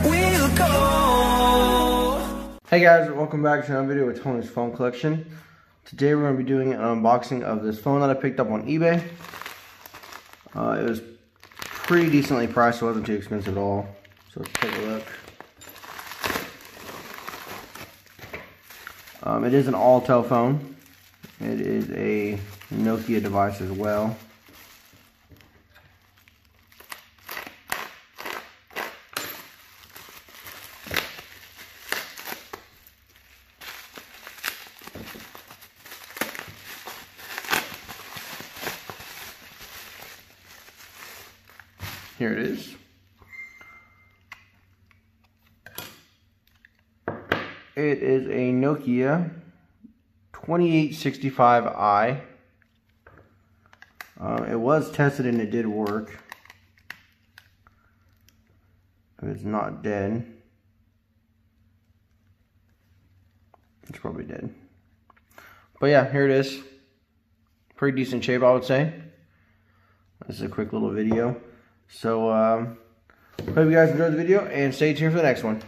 we'll go. Hey guys, welcome back to another video with Tony's phone collection. Today we're going to be doing an unboxing of this phone that I picked up on eBay. It was pretty decently priced, it wasn't too expensive at all. So let's take a look. It is an Alltel phone. It is a Nokia device as well. Here it is. It is a Nokia 2865i. It was tested and it did work. It's not dead. It's probably dead. But yeah, here it is. Pretty decent shape, I would say. This is a quick little video. So, hope you guys enjoyed the video and stay tuned for the next one.